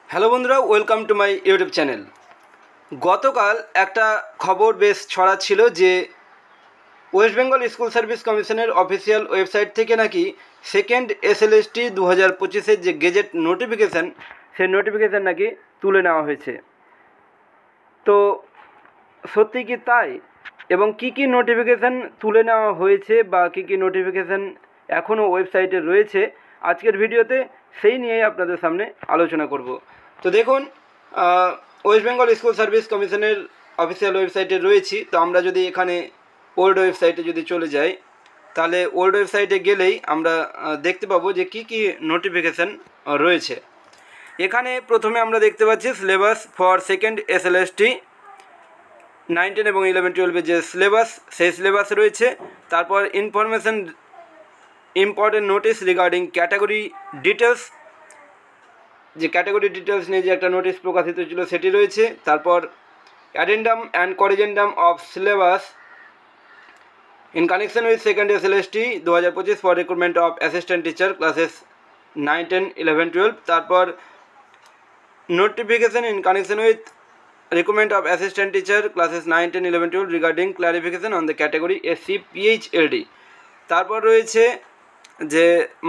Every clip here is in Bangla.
হ্যালো বন্ধুরা, welcome to my YouTube channel. গতকাল একটা খবর বেশ ছড়াচ্ছিল যে ওয়েস্ট বেঙ্গল স্কুল সার্ভিস কমিশনের অফিসিয়াল ওয়েবসাইট থেকে নাকি সেকেন্ড এসএলএসটি 2025-এর যে গেজেট নোটিফিকেশান, সেই নোটিফিকেশান নাকি তুলে নেওয়া হয়েছে। তো সত্যি কি তাই? এবং কি কি নোটিফিকেশান তুলে নেওয়া হয়েছে বা কি কি নোটিফিকেশান এখনও ওয়েবসাইটে রয়েছে, আজকের ভিডিওতে সেই নিয়েই আপনাদের সামনে আলোচনা করব। তো দেখুন, ওয়েস্ট বেঙ্গল স্কুল সার্ভিস কমিশনের অফিসিয়াল ওয়েবসাইটে রয়েছি। তো আমরা যদি এখানে ওল্ড ওয়েবসাইটে যদি চলে যাই, তাহলে ওল্ড ওয়েবসাইটে গেলেই আমরা দেখতে পাবো যে কি কি নোটিফিকেশান রয়েছে। এখানে প্রথমে আমরা দেখতে পাচ্ছি সিলেবাস ফর সেকেন্ড এসএলএসটি 9-10 এবং 11-12 যে সিলেবাস, সেই সিলেবাস রয়েছে। তারপর information important notice regarding category details, যে ক্যাটাগরি ডিটেলস নিয়ে যে একটা নোটিশ প্রকাশিত ছিল সেটি রয়েছে। তারপর addendum and corrigendum of syllabus in connection with second SLST 2025 for recruitment of assistant teacher classes 9, 10, 11, 12। তারপর notification in connection with recruitment of assistant teacher classes 9, 10, 11, 12 regarding clarification on the category SC PHLD. তারপর রয়েছে যে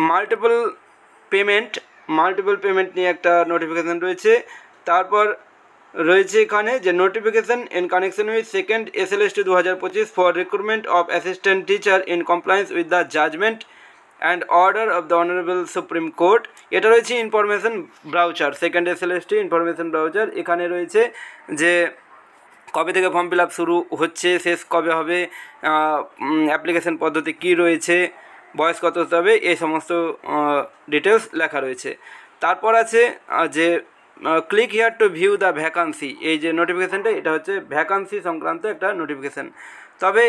মাল্টিপল পেমেন্ট নিয়ে একটা নোটিফিকেশান রয়েছে। তারপর রয়েছে এখানে যে notification in connection with second SLST 2025 for recruitment of assistant teacher in compliance with the judgment and order of the honourable Supreme Court. এটা রয়েছে information brochure, second SLST information brochure. এখানে রয়েছে যে কবে থেকে ফর্ম ফিল আপ শুরু হচ্ছে, শেষ কবে হবে, অ্যাপ্লিকেশন পদ্ধতি কী রয়েছে, বয়স কত হতে হবে, এই সমস্ত ডিটেলস লেখা রয়েছে। তারপর আছে যে click here two view the vacancy, এই যে নোটিফিকেশানটা, এটা হচ্ছে ভ্যাকান্সি সংক্রান্ত একটা নোটিফিকেশান। তবে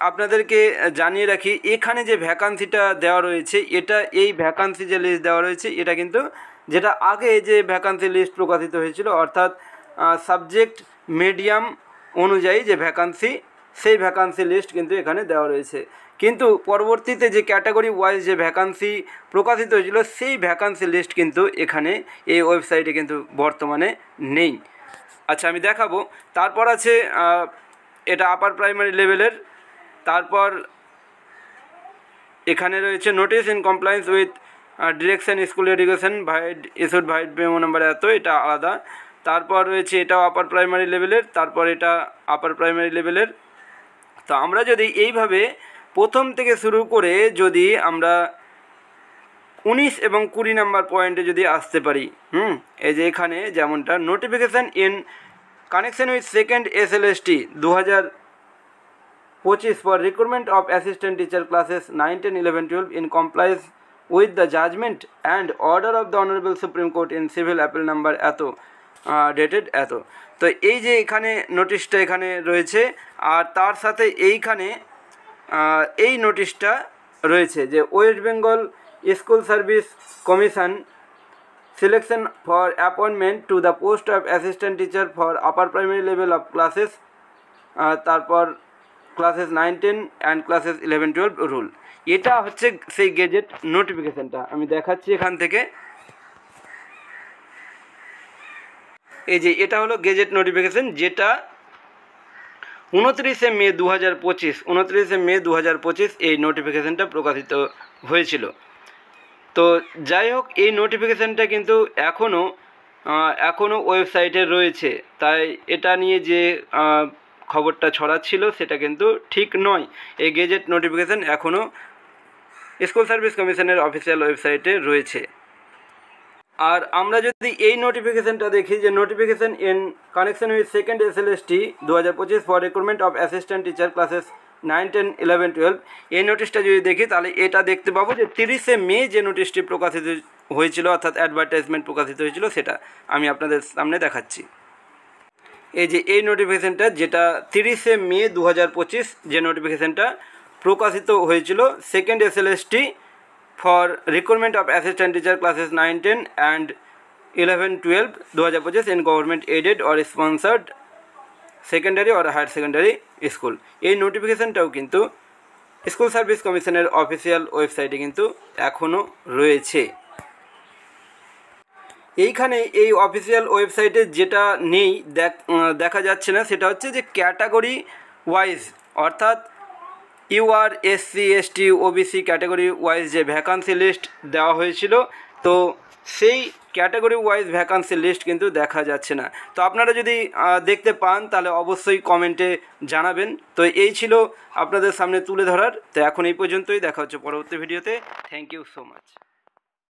আপনাদেরকে জানিয়ে রাখি, এখানে যে ভ্যাকান্সিটা দেওয়া রয়েছে, এটা এই ভ্যাকান্সি যে লিস্ট দেওয়া রয়েছে, এটা কিন্তু যেটা আগে যে ভ্যাকান্সি লিস্ট প্রকাশিত হয়েছিল, অর্থাৎ সাবজেক্ট মিডিয়াম অনুযায়ী যে ভ্যাকান্সি, সেই ভ্যাকান্সি লিস্ট কিন্তু এখানে দেওয়া রয়েছে। কিন্তু পরবর্তীতে যে ক্যাটাগরি ওয়াইজ যে ভ্যাকান্সি প্রকাশিত হয়েছিল, সেই ভ্যাকান্সি লিস্ট কিন্তু এখানে এই ওয়েবসাইটে কিন্তু বর্তমানে নেই। আচ্ছা, আমি দেখাবো। তারপর আছে এটা আপার প্রাইমারি লেভেলের। তারপর এখানে রয়েছে notice in compliance with direction school education issued vide memo number এত, এটা আলাদা। তারপর রয়েছে এটাও আপার প্রাইমারি লেভেলের। তারপর এটা আপার প্রাইমারি লেভেলের। তো আমরা যদি এইভাবে প্রথম থেকে শুরু করে যদি আমরা 19 এবং 20 নাম্বার পয়েন্টে যদি আসতে পারি, এই যে এখানে যেমনটা notification in connection with second SLST 2025 for recruitment of assistant teacher classes 9, 10, 11, 12 in compliance with the judgment and order of the honourable Supreme Court in civil appeal number এত, ডেটেড এত। তো এই যে এখানে নোটিশটা এখানে রয়েছে, আর তার সাথে এইখানে এই নোটিশটা রয়েছে যে West Bengal school service commission selection for appointment to the post of assistant teacher for upper primary level of classes, তারপর ক্লাসেস 9, 10 অ্যান্ড ক্লাসেস 11, 12 রুল। এটা হচ্ছে সেই গেজেট নোটিফিকেশানটা, আমি দেখাচ্ছি এখান থেকে। এই যে এটা হলো গেজেট নোটিফিকেশান, যেটা 29শে মে 2025 এই নোটিফিকেশানটা প্রকাশিত হয়েছিল। তো যাই হোক, এই নোটিফিকেশানটা কিন্তু এখনও ওয়েবসাইটে রয়েছে। তাই এটা নিয়ে যে খবরটা ছড়াচ্ছিল সেটা কিন্তু ঠিক নয়। এই গেজেট নোটিফিকেশান এখনও স্কুল সার্ভিস কমিশনের অফিসিয়াল ওয়েবসাইটে রয়েছে। আর আমরা যদি এই নোটিফিকেশানটা দেখি, যে notification in connection with second SLST 2025 for recruitment of assistant teacher classes 9, 10, 11, 12, এই নোটিশটা যদি দেখি, তাহলে এটা দেখতে পাবো যে 30শে মে যে নোটিশটি প্রকাশিত হয়েছিল, অর্থাৎ অ্যাডভার্টাইজমেন্ট প্রকাশিত হয়েছিল, সেটা আমি আপনাদের সামনে দেখাচ্ছি। এই যে এই নোটিফিকেশানটা, যেটা 30শে মে 2025 যে নোটিফিকেশানটা প্রকাশিত হয়েছিল, second SLST for recruitment of assistant teacher classes 9, 10 and 11, 12 2025 in government aided or sponsored secondary or higher secondary school। এই নোটিফিকেশানটাও কিন্তু স্কুল সার্ভিস কমিশনের অফিসিয়াল ওয়েবসাইটে কিন্তু এখনও রয়েছে। এইখানে এই অফিসিয়াল ওয়েবসাইটে যেটা নেই দেখা যাচ্ছে না, সেটা হচ্ছে যে ক্যাটাগরি ওয়াইজ, অর্থাৎ UR SC ST OBC category wise যে ভ্যাকান্সি লিস্ট দেওয়া হয়েছিল, তো সেই ক্যাটাগরি ওয়াইজ ভ্যাকান্সি লিস্ট কিন্তু দেখা যাচ্ছে না। তো আপনারা যদি দেখতে পান তাহলে অবশ্যই কমেন্টে জানাবেন। তো এই ছিল আপনাদের সামনে তুলে ধরার। তো এখন এই পর্যন্তই, দেখা হচ্ছে পরবর্তী ভিডিওতে। Thank you so much.